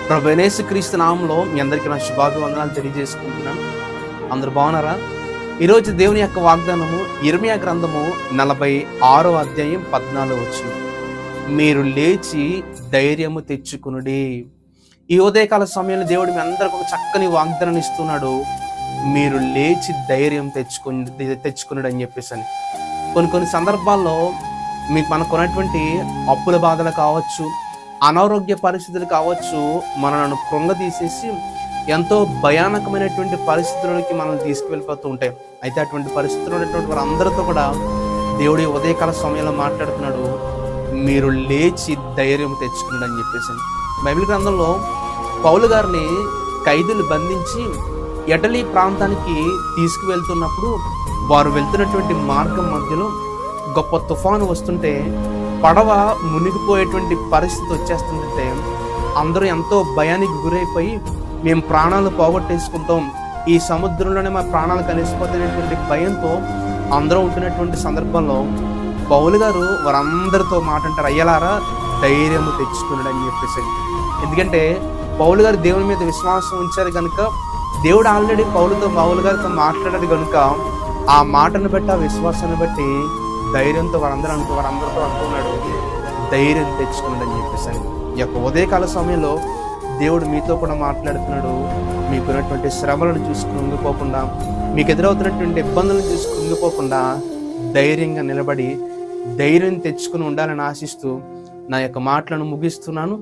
ప్రభువైన యేసుక్రీస్తు నామములో మీ అందరికీ నా శుభాభివందనాలు తెలియజేసుకుంటున్నాను. అందరూ బాగున్నారా? ఈరోజు దేవుని యొక్క వాగ్దానము యిర్మీయా గ్రంథము 46వ అధ్యాయం 14వ వచనం. మీరు లేచి ధైర్యము తెచ్చుకునుడి. ఈ ఉదయకాల సమయంలో దేవుడు మీ అందరికి ఒక చక్కని వాగ్దానం ఇస్తున్నాడు. మీరు లేచి ధైర్యం తెచ్చుకునుడు అని చెప్పేసి. కొన్ని సందర్భాల్లో మనకున్నటువంటి అప్పుల బాధలు కావచ్చు, అనారోగ్య పరిస్థితులు కావచ్చు, మనల్ని కృంగదీసేసి ఎంతో భయానకమైనటువంటి పరిస్థితులకి మనల్ని తీసుకువెళ్ళిపోతూ ఉంటాయి. అయితే అటువంటి పరిస్థితులు ఉన్నటువంటి వారందరితో కూడా దేవుడి ఉదయకాల సమయంలో మాట్లాడుతున్నాడు. మీరు లేచి ధైర్యం తెచ్చుకున్నాడు అని చెప్పేసి. బైబిల్ గ్రంథంలో పౌలు గారిని ఖైదీలు బంధించి ఇటలీ ప్రాంతానికి తీసుకువెళ్తున్నప్పుడు వారు వెళ్తున్నటువంటి మార్గం మధ్యలో గొప్ప తుఫాను వస్తుంటే పడవ మునిగిపోయేటువంటి పరిస్థితి వచ్చేస్తుంటే అందరూ ఎంతో భయానికి గురైపోయి మేము ప్రాణాలు పోగొట్టేసుకుంటాం, ఈ సముద్రంలోనే మా ప్రాణాలు కలిసిపోతున్నటువంటి భయంతో అందరూ ఉంటున్నటువంటి సందర్భంలో పౌలు గారు వారందరితో మాట అంటారు, అయ్యలారా ధైర్యము తెచ్చుకున్నాడు అని చెప్పేసి. ఎందుకంటే పౌలు గారు దేవుని మీద విశ్వాసం ఉంచారు కనుక, దేవుడు ఆల్రెడీ పౌలు గారితో మాట్లాడాడు కనుక ఆ మాటను బట్టి, ఆ విశ్వాసాన్ని బట్టి ధైర్యంతో వారందరితో అంటున్నాడు, ధైర్యం తెచ్చుకున్నాడు అని చెప్పేసి. ఈ యొక్క ఉదయకాల సమయంలో దేవుడు మీతో కూడా మాట్లాడుతున్నాడు. మీకున్నటువంటి శ్రమలను చూసి కృంగిపోకుండా, మీకు ఎదురవుతున్నటువంటి ఇబ్బందులను చూసి కృంగిపోకుండా ధైర్యంగా నిలబడి ధైర్యం తెచ్చుకుని ఉండాలని ఆశిస్తూ నా యొక్క మాటలను ముగిస్తున్నాను.